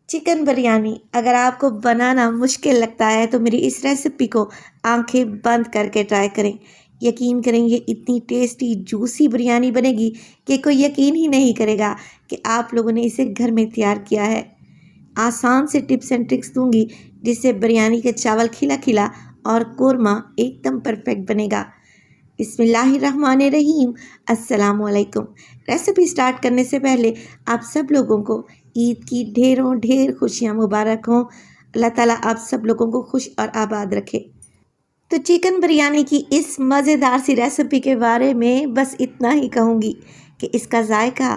Chicken biryani अगर आपको बनाना मुश्किल लगता है तो मेरी इस रेसिपी को आंखें बंद करके ट्राई करें। यकीन करें ये इतनी टेस्टी जूसी बिरयानी बनेगी कि कोई यकीन ही नहीं करेगा कि आप लोगों ने इसे घर में तैयार किया है। आसान से टिप्स एंड ट्रिक्स दूंगी जिससे बिरयानी का चावल खिला खिला और कोरमा एकदम परफेक्ट बनेगा। बिस्मिल्लाहिर्रहमानिर्रहीम। अस्सलामुअलैकुम। रेसिपी स्टार्ट करने से पहले आप सब लोगों को ईद की ढेरों ढेर खुशियाँ मुबारक हों। अल्लाह ताला आप सब लोगों को खुश और आबाद रखे। तो चिकन बिरयानी की इस मज़ेदार सी रेसिपी के बारे में बस इतना ही कहूँगी कि इसका जायका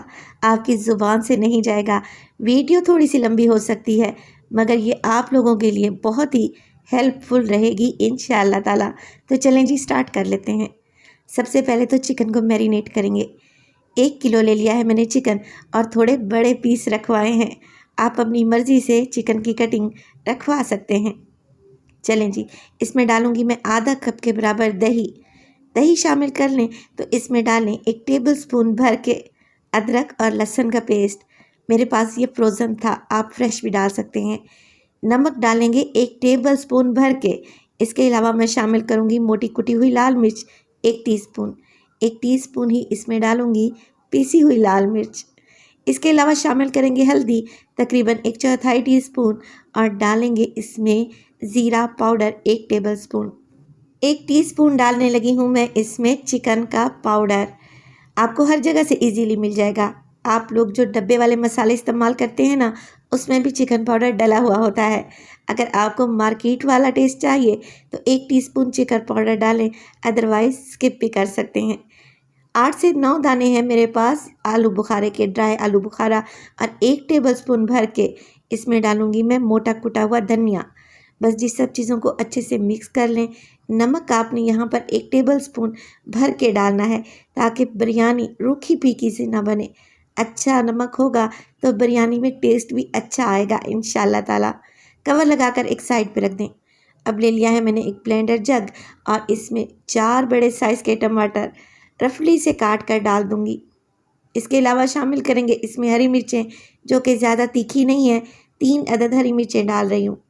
आपकी ज़ुबान से नहीं जाएगा। वीडियो थोड़ी सी लंबी हो सकती है मगर ये आप लोगों के लिए बहुत ही हेल्पफुल रहेगी इंशाअल्लाह ताला। तो चलें जी स्टार्ट कर लेते हैं। सबसे पहले तो चिकन को मैरिनेट करेंगे। 1 किलो ले लिया है मैंने चिकन और थोड़े बड़े पीस रखवाए हैं। आप अपनी मर्ज़ी से चिकन की कटिंग रखवा सकते हैं। चलें जी, इसमें डालूंगी मैं आधा कप के बराबर दही। दही शामिल कर लें तो इसमें डालें 1 टेबलस्पून भर के अदरक और लहसुन का पेस्ट। मेरे पास ये फ्रोज़न था, आप फ्रेश भी डाल सकते हैं। नमक डालेंगे 1 टेबलस्पून भर के। इसके अलावा मैं शामिल करूंगी मोटी कुटी हुई लाल मिर्च 1 टीस्पून। 1 टीस्पून ही इसमें डालूंगी पीसी हुई लाल मिर्च। इसके अलावा शामिल करेंगे हल्दी तकरीबन 1/4 टीस्पून और डालेंगे इसमें ज़ीरा पाउडर 1 टेबलस्पून। 1 टीस्पून डालने लगी हूँ मैं इसमें चिकन का पाउडर। आपको हर जगह से इजीली मिल जाएगा। आप लोग जो डब्बे वाले मसाले इस्तेमाल करते हैं ना, उसमें भी चिकन पाउडर डला हुआ होता है। अगर आपको मार्केट वाला टेस्ट चाहिए तो 1 टीस्पून चिकन पाउडर डालें, अदरवाइज़ स्किप भी कर सकते हैं। 8 से 9 दाने हैं मेरे पास आलू बुखारे के, ड्राई आलू बुखारा, और 1 टेबलस्पून भर के इसमें डालूंगी मैं मोटा कुटा हुआ धनिया। बस जी सब चीज़ों को अच्छे से मिक्स कर लें। नमक आपने यहाँ पर 1 टेबलस्पून भर के डालना है ताकि बिरयानी रूखी फीकी सी ना बने। अच्छा नमक होगा तो बिरयानी में टेस्ट भी अच्छा आएगा इंशाल्लाह ताला। कवर लगाकर एक साइड पे रख दें। अब ले लिया है मैंने एक ब्लेंडर जग और इसमें 4 बड़े साइज़ के टमाटर रफली से काट कर डाल दूंगी। इसके अलावा शामिल करेंगे इसमें हरी मिर्चें, जो कि ज़्यादा तीखी नहीं है। 3 अदद हरी मिर्चें डाल रही हूँ।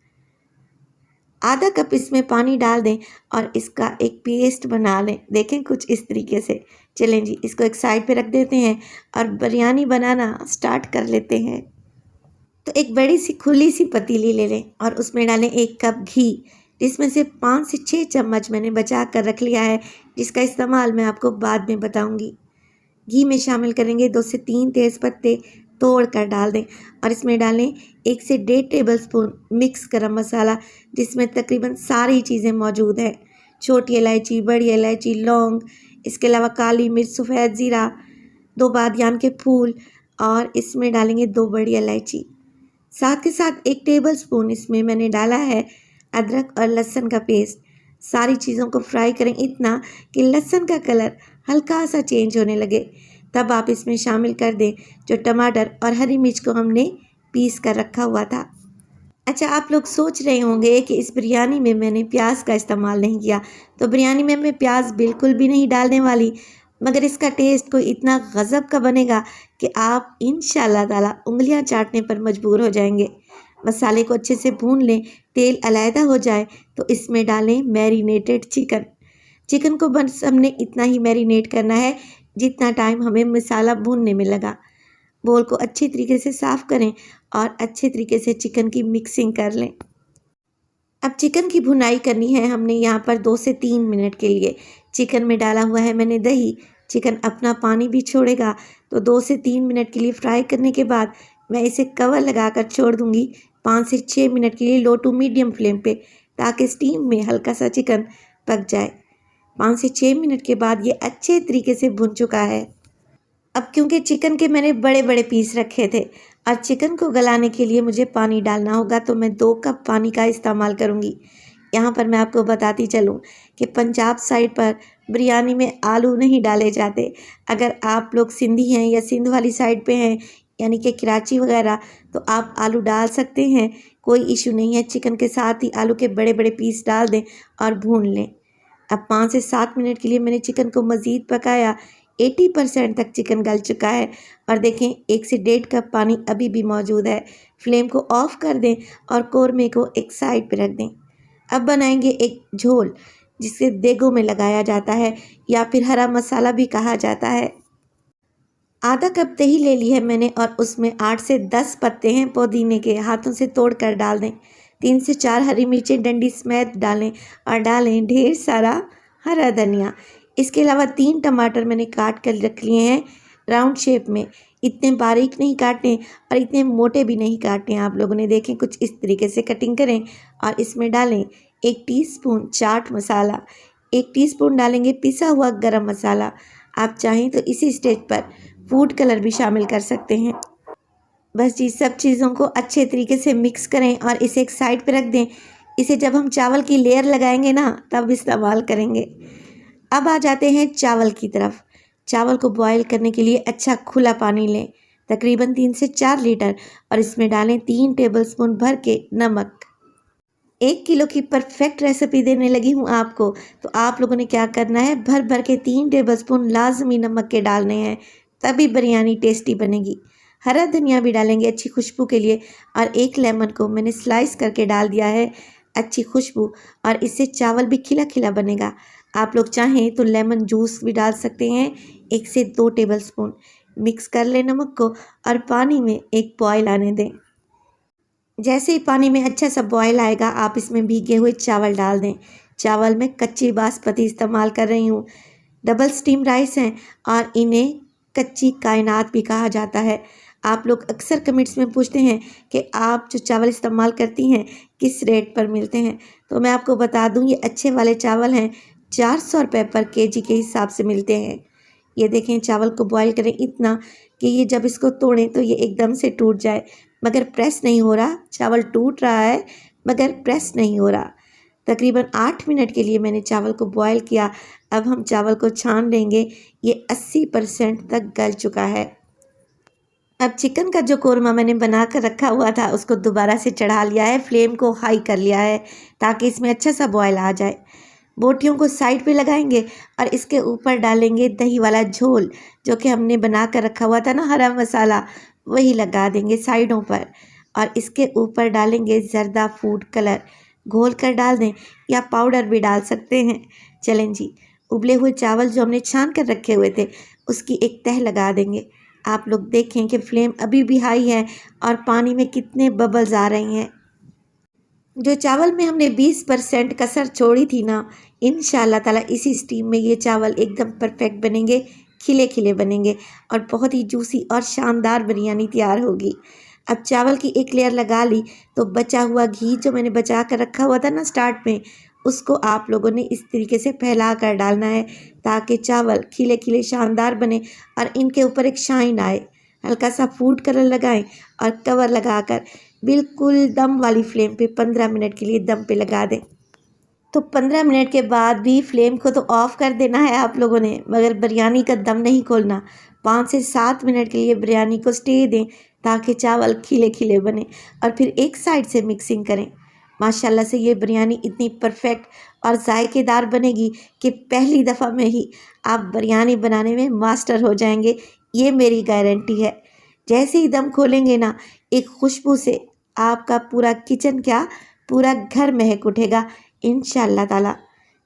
आधा कप इसमें पानी डाल दें और इसका एक पेस्ट बना लें। देखें कुछ इस तरीके से। चलें जी इसको एक साइड पे रख देते हैं और बिरयानी बनाना स्टार्ट कर लेते हैं। तो एक बड़ी सी खुली सी पतीली ले लें और उसमें डालें 1 कप घी, जिसमें से 5 से 6 चम्मच मैंने बचा कर रख लिया है, जिसका इस्तेमाल मैं आपको बाद में बताऊंगी। घी में शामिल करेंगे 2 से 3 तेज़ पत्ते तोड़ कर डाल दें और इसमें डालें 1 से 1.5 टेबलस्पून मिक्स गरम मसाला, जिसमें तकरीबन सारी चीज़ें मौजूद हैं। छोटी इलायची, बड़ी इलायची, लौंग, इसके अलावा काली मिर्च, सफ़ेद ज़ीरा, 2 बादियान के फूल, और इसमें डालेंगे 2 बड़ी इलायची। साथ के साथ 1 टेबलस्पून इसमें मैंने डाला है अदरक और लहसुन का पेस्ट। सारी चीज़ों को फ्राई करें इतना कि लहसुन का कलर हल्का सा चेंज होने लगे। तब आप इसमें शामिल कर दें जो टमाटर और हरी मिर्च को हमने पीस कर रखा हुआ था। अच्छा, आप लोग सोच रहे होंगे कि इस बिरयानी में मैंने प्याज का इस्तेमाल नहीं किया। तो बिरयानी में मैं प्याज बिल्कुल भी नहीं डालने वाली, मगर इसका टेस्ट कोई इतना गज़ब का बनेगा कि आप इंशाल्लाह ताला उंगलियां चाटने पर मजबूर हो जाएंगे। मसाले को अच्छे से भून लें, तेल अलहदा हो जाए तो इसमें डालें मैरिनेटेड चिकन। चिकन को बस हमने इतना ही मैरिनेट करना है जितना टाइम हमें मसाला भूनने में लगा। बोल को अच्छी तरीके से साफ़ करें और अच्छे तरीके से चिकन की मिक्सिंग कर लें। अब चिकन की भुनाई करनी है हमने यहाँ पर 2 से 3 मिनट के लिए। चिकन में डाला हुआ है मैंने दही। चिकन अपना पानी भी छोड़ेगा, तो 2 से 3 मिनट के लिए फ्राई करने के बाद मैं इसे कवर लगाकर छोड़ दूँगी 5 से 6 मिनट के लिए लो टू मीडियम फ्लेम पे, ताकि स्टीम में हल्का सा चिकन पक जाए। 5 से 6 मिनट के बाद ये अच्छे तरीके से भुन चुका है। अब क्योंकि चिकन के मैंने बड़े बड़े पीस रखे थे और चिकन को गलाने के लिए मुझे पानी डालना होगा, तो मैं 2 कप पानी का इस्तेमाल करूँगी। यहाँ पर मैं आपको बताती चलूँ कि पंजाब साइड पर बिरयानी में आलू नहीं डाले जाते। अगर आप लोग सिंधी हैं या सिंध वाली साइड पे हैं, यानी कि कराची वगैरह, तो आप आलू डाल सकते हैं, कोई इशू नहीं है। चिकन के साथ ही आलू के बड़े बड़े पीस डाल दें और भून लें। अब 5 से 7 मिनट के लिए मैंने चिकन को मज़ीद पकाया। 80% तक चिकन गल चुका है और देखें 1 से 1.5 कप पानी अभी भी मौजूद है। फ्लेम को ऑफ कर दें और कौरमे को एक साइड पे रख दें। अब बनाएंगे एक झोल जिसे देगों में लगाया जाता है या फिर हरा मसाला भी कहा जाता है। आधा कप दही ले ली है मैंने और उसमें 8 से 10 पत्ते हैं पुदीने के, हाथों से तोड़ कर डाल दें। 3 से 4 हरी मिर्चें डंडी समेत डालें और डालें ढेर सारा हरा धनिया। इसके अलावा 3 टमाटर मैंने काट कर रख लिए हैं राउंड शेप में। इतने बारीक नहीं काटने और इतने मोटे भी नहीं काटने आप लोगों ने, देखें कुछ इस तरीके से कटिंग करें और इसमें डालें 1 टीस्पून चाट मसाला, 1 टीस्पून डालेंगे पिसा हुआ गरम मसाला। आप चाहें तो इसी स्टेज पर फूड कलर भी शामिल कर सकते हैं। बस जी सब चीज़ों को अच्छे तरीके से मिक्स करें और इसे एक साइड पे रख दें। इसे जब हम चावल की लेयर लगाएंगे ना तब इस्तेमाल करेंगे। अब आ जाते हैं चावल की तरफ। चावल को बॉईल करने के लिए अच्छा खुला पानी लें, तकरीबन 3 से 4 लीटर, और इसमें डालें 3 टेबलस्पून भर के नमक। 1 किलो की परफेक्ट रेसिपी देने लगी हूँ आपको, तो आप लोगों ने क्या करना है, भर भर के 3 टेबलस्पून लाजमी नमक के डालने हैं, तभी बिरयानी टेस्टी बनेगी। हरा धनिया भी डालेंगे अच्छी खुशबू के लिए और 1 लेमन को मैंने स्लाइस करके डाल दिया है, अच्छी खुशबू, और इससे चावल भी खिला खिला बनेगा। आप लोग चाहें तो लेमन जूस भी डाल सकते हैं 1 से 2 टेबलस्पून। मिक्स कर लें नमक को और पानी में एक बॉयल आने दें। जैसे ही पानी में अच्छा सा बॉयल आएगा आप इसमें भीगे हुए चावल डाल दें। चावल में कच्ची बासमती इस्तेमाल कर रही हूँ, डबल स्टीम राइस हैं और इन्हें कच्ची कायनात भी कहा जाता है। आप लोग अक्सर कमेंट्स में पूछते हैं कि आप जो चावल इस्तेमाल करती हैं किस रेट पर मिलते हैं, तो मैं आपको बता दूं ये अच्छे वाले चावल हैं 400 रुपये पर केजी के हिसाब से मिलते हैं। ये देखें चावल को बॉईल करें इतना कि ये जब इसको तोड़ें तो ये एकदम से टूट जाए, मगर प्रेस नहीं हो रहा। चावल टूट रहा है मगर प्रेस नहीं हो रहा। तकरीबन 8 मिनट के लिए मैंने चावल को बॉईल किया। अब हम चावल को छान लेंगे। ये 80% तक गल चुका है। अब चिकन का जो कोरमा मैंने बना कर रखा हुआ था उसको दोबारा से चढ़ा लिया है, फ्लेम को हाई कर लिया है ताकि इसमें अच्छा सा बॉयल आ जाए। बोटियों को साइड पे लगाएंगे और इसके ऊपर डालेंगे दही वाला झोल जो कि हमने बना कर रखा हुआ था ना, हरा मसाला, वही लगा देंगे साइडों पर, और इसके ऊपर डालेंगे जर्दा फूड कलर। घोल कर डाल दें या पाउडर भी डाल सकते हैं। चलें जी, उबले हुए चावल जो हमने छान कर रखे हुए थे उसकी एक तह लगा देंगे। आप लोग देखें कि फ्लेम अभी भी हाई है और पानी में कितने बबल्स आ रही हैं। जो चावल में हमने 20% कसर छोड़ी थी ना, इंशाल्लाह ताला इसी स्टीम में ये चावल एकदम परफेक्ट बनेंगे, खिले खिले बनेंगे और बहुत ही जूसी और शानदार बिरयानी तैयार होगी। अब चावल की एक लेयर लगा ली तो बचा हुआ घी जो मैंने बचा कर रखा हुआ था ना स्टार्ट में, उसको आप लोगों ने इस तरीके से फैला कर डालना है ताकि चावल खिले खिले शानदार बने और इनके ऊपर एक शाइन आए। हल्का सा फूड कलर लगाएं और कवर लगाकर बिल्कुल दम वाली फ्लेम पे 15 मिनट के लिए दम पे लगा दें। तो 15 मिनट के बाद भी फ्लेम को तो ऑफ़ कर देना है आप लोगों ने, मगर बिरयानी का दम नहीं खोलना। 5 से 7 मिनट के लिए बिरयानी को स्टे दें ताकि चावल खिले खिले बने और फिर एक साइड से मिक्सिंग करें। माशाल्लाह से ये बिरयानी इतनी परफेक्ट और जायकेदार बनेगी कि पहली दफ़ा में ही आप बिरयानी बनाने में मास्टर हो जाएंगे, ये मेरी गारंटी है। जैसे ही दम खोलेंगे ना, एक खुशबू से आपका पूरा किचन क्या पूरा घर महक उठेगा इंशाअल्लाह ताला।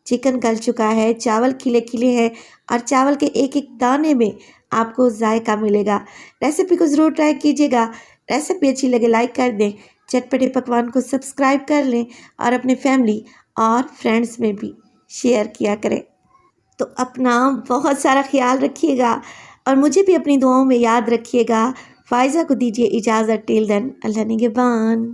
चिकन गल चुका है, चावल खिले खिले हैं और चावल के एक एक दाने में आपको जायका मिलेगा। रेसिपी को ज़रूर ट्राई कीजिएगा। रेसिपी अच्छी लगे लाइक कर दें, चटपटे पकवान को सब्सक्राइब कर लें और अपने फैमिली और फ्रेंड्स में भी शेयर किया करें। तो अपना बहुत सारा ख्याल रखिएगा और मुझे भी अपनी दुआओं में याद रखिएगा। फ़ायज़ा को दीजिए इजाज़त। टिल देन, अल्लाह निगहबान।